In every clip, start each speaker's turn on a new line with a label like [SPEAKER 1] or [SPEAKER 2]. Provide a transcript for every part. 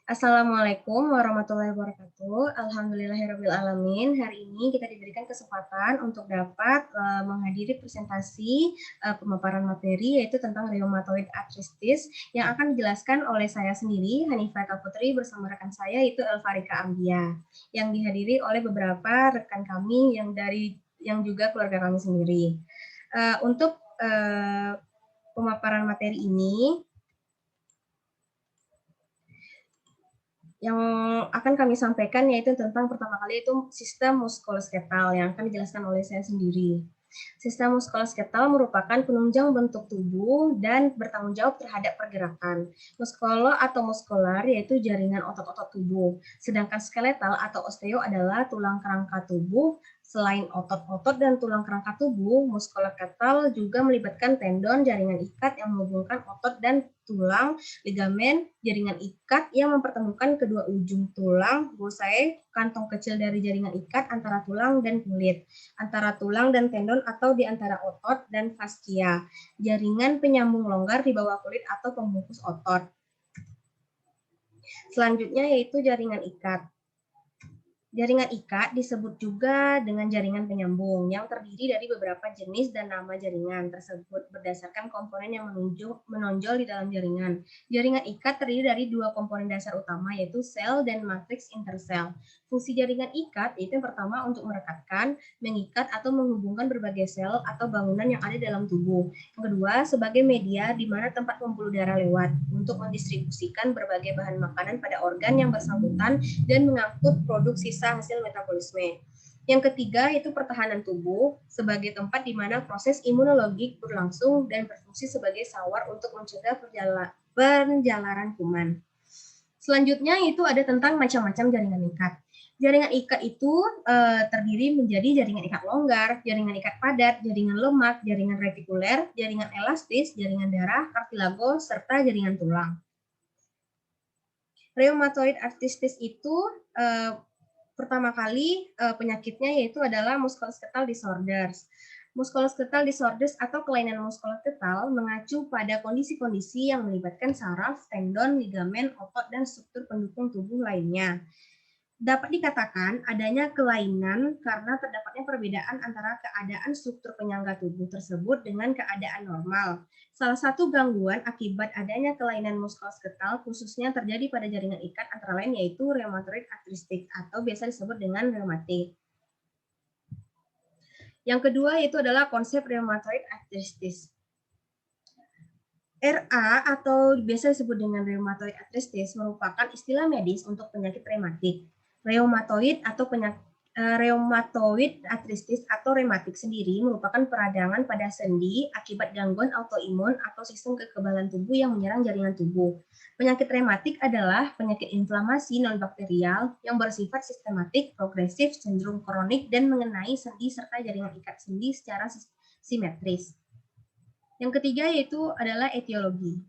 [SPEAKER 1] Assalamualaikum warahmatullahi wabarakatuh. Alhamdulillahirabbil alamin. Hari ini kita diberikan kesempatan untuk dapat menghadiri presentasi pemaparan materi yaitu tentang rheumatoid arthritis yang akan dijelaskan oleh saya sendiri, Hanifah Eka Putri, bersama rekan saya yaitu Elfarika Ambia, yang dihadiri oleh beberapa rekan kami yang juga keluarga kami sendiri. Untuk pemaparan materi ini, yang akan kami sampaikan yaitu tentang pertama kali itu sistem muskuloskeletal yang akan dijelaskan oleh saya sendiri. Sistem muskuloskeletal merupakan penunjang bentuk tubuh dan bertanggung jawab terhadap pergerakan. Muskolo atau muskular yaitu jaringan otot-otot tubuh, sedangkan skeletal atau osteo adalah tulang kerangka tubuh. Selain otot-otot dan tulang kerangka tubuh, muskuloskeletal juga melibatkan tendon, jaringan ikat yang menghubungkan otot dan tulang, ligamen, jaringan ikat yang mempertemukan kedua ujung tulang, bullseye, kantong kecil dari jaringan ikat antara tulang dan kulit, antara tulang dan tendon atau di antara otot dan fascia, jaringan penyambung longgar di bawah kulit atau pembungkus otot. Selanjutnya yaitu jaringan ikat. Jaringan ikat disebut juga dengan jaringan penyambung yang terdiri dari beberapa jenis dan nama jaringan tersebut berdasarkan komponen yang menonjol di dalam jaringan. Jaringan ikat terdiri dari dua komponen dasar utama yaitu sel dan matriks intersel. Fungsi jaringan ikat yaitu yang pertama untuk merekatkan, mengikat atau menghubungkan berbagai sel atau bangunan yang ada dalam tubuh. Yang kedua, sebagai media di mana tempat pembuluh darah lewat untuk mendistribusikan berbagai bahan makanan pada organ yang bersangkutan dan mengangkut produk sisa hasil metabolisme. Yang ketiga itu pertahanan tubuh sebagai tempat di mana proses imunologik berlangsung dan berfungsi sebagai sawar untuk mencegah penjalaran kuman. Selanjutnya itu ada tentang macam-macam jaringan ikat. Jaringan ikat itu terdiri menjadi jaringan ikat longgar, jaringan ikat padat, jaringan lemak, jaringan retikuler, jaringan elastis, jaringan darah, kartilago, serta jaringan tulang. Rheumatoid arthritis itu pertama kali penyakitnya yaitu adalah musculoskeletal disorders. Musculoskeletal disorders atau kelainan muskuloskeletal mengacu pada kondisi-kondisi yang melibatkan saraf, tendon, ligamen, otot, dan struktur pendukung tubuh lainnya. Dapat dikatakan adanya kelainan karena terdapatnya perbedaan antara keadaan struktur penyangga tubuh tersebut dengan keadaan normal. Salah satu gangguan akibat adanya kelainan muskuloskeletal khususnya terjadi pada jaringan ikat antara lain yaitu rheumatoid arthritis atau biasa disebut dengan reumatik. Yang kedua itu adalah konsep rheumatoid arthritis. RA atau biasa disebut dengan rheumatoid arthritis merupakan istilah medis untuk penyakit reumatik. Rheumatoid atau rheumatoid arthritis atau rematik sendiri merupakan peradangan pada sendi akibat gangguan autoimun atau sistem kekebalan tubuh yang menyerang jaringan tubuh. Penyakit rematik adalah penyakit inflamasi non-bakterial yang bersifat sistematik, progresif, cenderung kronik, dan mengenai sendi serta jaringan ikat sendi secara simetris. Yang ketiga yaitu adalah etiologi.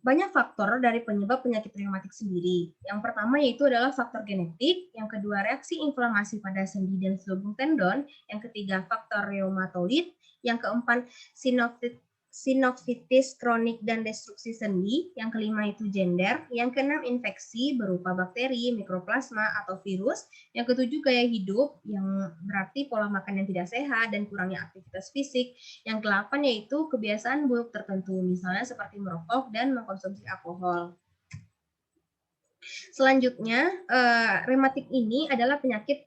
[SPEAKER 1] Banyak faktor dari penyebab penyakit reumatik sendiri. Yang pertama yaitu adalah faktor genetik, yang kedua reaksi inflamasi pada sendi dan selubung tendon, yang ketiga faktor reumatoid, yang keempat sinovsitis kronik dan destruksi sendi, yang kelima itu gender, yang keenam infeksi berupa bakteri, mikroplasma atau virus, yang ketujuh gaya hidup yang berarti pola makan yang tidak sehat dan kurangnya aktivitas fisik, yang kedelapan yaitu kebiasaan buruk tertentu misalnya seperti merokok dan mengkonsumsi alkohol. Selanjutnya, rematik ini adalah penyakit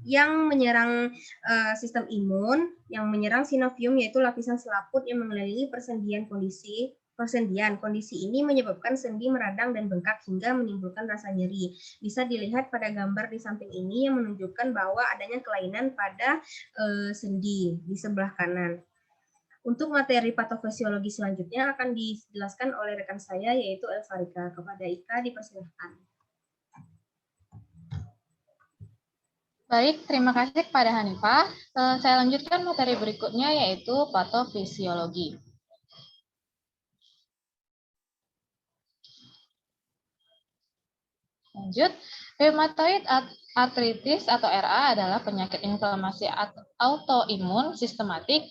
[SPEAKER 1] yang menyerang sistem imun, yang menyerang sinovium yaitu lapisan selaput yang mengelilingi persendian. Kondisi ini menyebabkan sendi meradang dan bengkak hingga menimbulkan rasa nyeri. Bisa dilihat pada gambar di samping ini yang menunjukkan bahwa adanya kelainan pada sendi di sebelah kanan. Untuk materi patofisiologi selanjutnya akan dijelaskan oleh rekan saya yaitu Elfarika. Kepada Ika dipersilahkan.
[SPEAKER 2] Baik, terima kasih kepada Hanifah. Saya lanjutkan materi berikutnya yaitu patofisiologi. Lanjut, rheumatoid arthritis atau RA adalah penyakit inflamasi autoimun sistematik,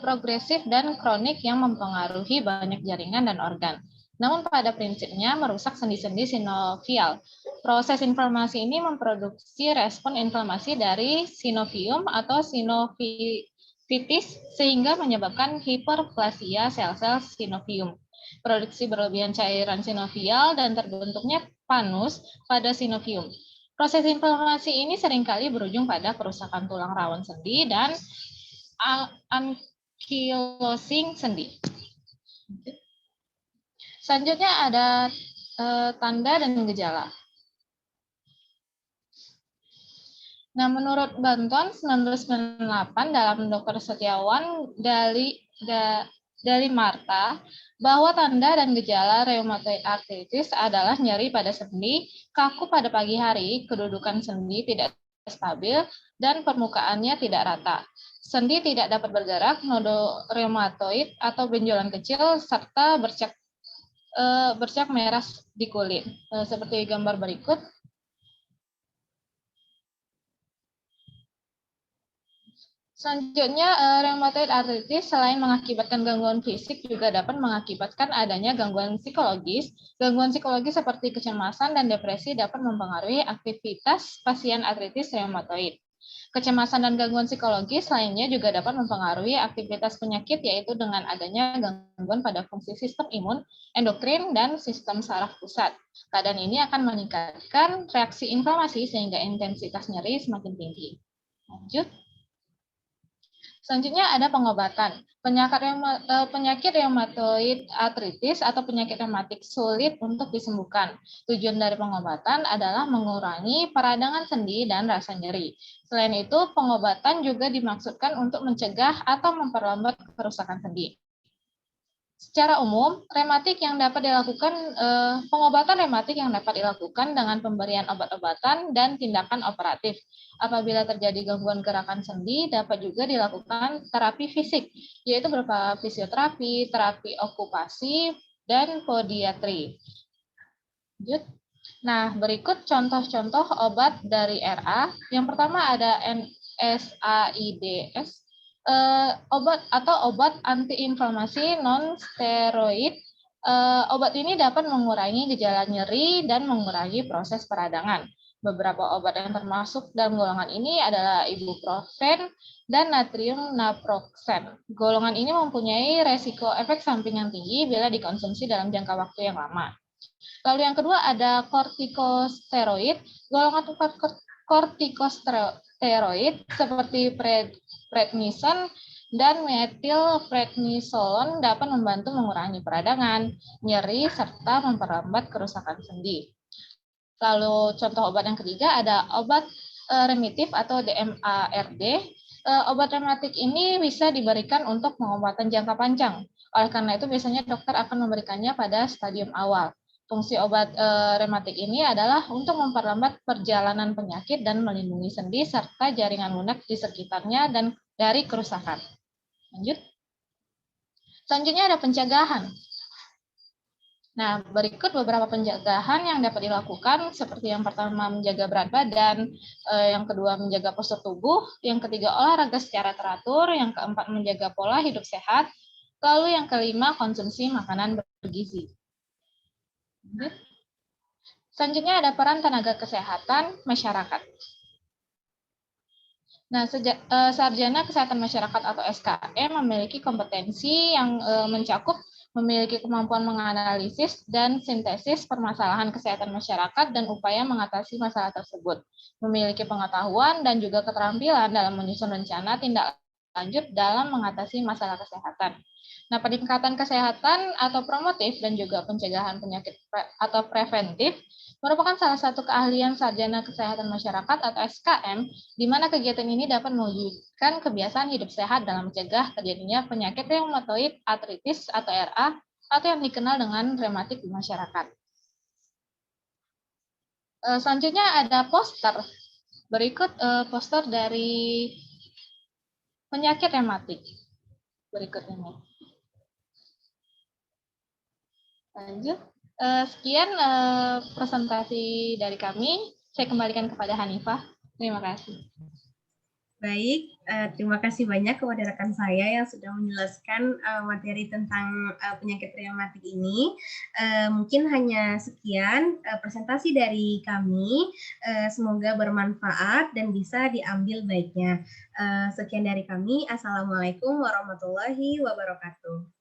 [SPEAKER 2] progresif, dan kronik yang mempengaruhi banyak jaringan dan organ. namun pada prinsipnya merusak sendi-sendi sinovial. Proses inflamasi ini memproduksi respon inflamasi dari sinovium atau sinovitis sehingga menyebabkan hiperplasia sel-sel sinovium, produksi berlebihan cairan sinovial dan terbentuknya panus pada sinovium. Proses inflamasi ini seringkali berujung pada kerusakan tulang rawan sendi dan ankylosing sendi. Selanjutnya ada tanda dan gejala. Nah, menurut Bantuan 1998 dalam Dr. Setiawan dari Marta, bahwa tanda dan gejala rheumatoid arthritis adalah nyeri pada sendi, kaku pada pagi hari, kedudukan sendi tidak stabil, dan permukaannya tidak rata. Sendi tidak dapat bergerak, nodo rheumatoid atau benjolan kecil, serta bercak merah di kulit. Seperti gambar berikut. Selanjutnya, rheumatoid arthritis selain mengakibatkan gangguan fisik juga dapat mengakibatkan adanya gangguan psikologis. Gangguan psikologis seperti kecemasan dan depresi dapat mempengaruhi aktivitas pasien artritis rheumatoid. Kecemasan dan gangguan psikologis lainnya juga dapat mempengaruhi aktivitas penyakit, yaitu dengan adanya gangguan pada fungsi sistem imun, endokrin, dan sistem saraf pusat. Keadaan ini akan meningkatkan reaksi inflamasi sehingga intensitas nyeri semakin tinggi. Lanjut. Selanjutnya ada pengobatan. Penyakit reumatoid artritis atau penyakit reumatik sulit untuk disembuhkan. Tujuan dari pengobatan adalah mengurangi peradangan sendi dan rasa nyeri. Selain itu, pengobatan juga dimaksudkan untuk mencegah atau memperlambat kerusakan sendi. Secara umum, pengobatan rematik yang dapat dilakukan dengan pemberian obat-obatan dan tindakan operatif. Apabila terjadi gangguan gerakan sendi, dapat juga dilakukan terapi fisik, yaitu berupa fisioterapi, terapi okupasi, dan podiatri. Lanjut. Nah, berikut contoh-contoh obat dari RA. Yang pertama ada NSAIDs, obat antiinflamasi non-steroid. Obat ini dapat mengurangi gejala nyeri dan mengurangi proses peradangan. Beberapa obat yang termasuk dalam golongan ini adalah ibuprofen dan natrium naproxen. Golongan ini mempunyai resiko efek samping yang tinggi bila dikonsumsi dalam jangka waktu yang lama. Lalu yang kedua ada kortikosteroid. Golongan kortikosteroid seperti prednison dan metilprednisolon dapat membantu mengurangi peradangan, nyeri, serta memperlambat kerusakan sendi. Lalu contoh obat yang ketiga ada obat remitif atau DMARD. Obat rematik ini bisa diberikan untuk pengobatan jangka panjang. Oleh karena itu biasanya dokter akan memberikannya pada stadium awal. Fungsi obat rematik ini adalah untuk memperlambat perjalanan penyakit dan melindungi sendi serta jaringan lunak di sekitarnya dan dari kerusakan. Lanjut. Selanjutnya ada pencegahan. Nah, berikut beberapa pencegahan yang dapat dilakukan, seperti yang pertama menjaga berat badan, yang kedua menjaga postur tubuh, yang ketiga olahraga secara teratur, yang keempat menjaga pola hidup sehat, lalu yang kelima konsumsi makanan bergizi. Selanjutnya ada peran tenaga kesehatan masyarakat. Nah, Sarjana Kesehatan Masyarakat atau SKM memiliki kompetensi yang mencakup memiliki kemampuan menganalisis dan sintesis permasalahan kesehatan masyarakat dan upaya mengatasi masalah tersebut, memiliki pengetahuan dan juga keterampilan dalam menyusun rencana tindak lanjut dalam mengatasi masalah kesehatan. Nah, peningkatan kesehatan atau promotif dan juga pencegahan penyakit atau preventif merupakan salah satu keahlian Sarjana Kesehatan Masyarakat atau SKM, di mana kegiatan ini dapat mewujudkan kebiasaan hidup sehat dalam mencegah terjadinya penyakit reumatoid artritis atau RA, atau yang dikenal dengan rematik di masyarakat. Selanjutnya ada poster. Berikut poster dari penyakit rematik. Berikut ini. Lanjut. Sekian presentasi dari kami. Saya kembalikan kepada Hanifah. Terima kasih.
[SPEAKER 1] Baik, terima kasih banyak kepada rekan saya yang sudah menjelaskan materi tentang penyakit reumatik ini. Mungkin hanya sekian presentasi dari kami. Semoga bermanfaat dan bisa diambil baiknya. Sekian dari kami. Assalamualaikum warahmatullahi wabarakatuh.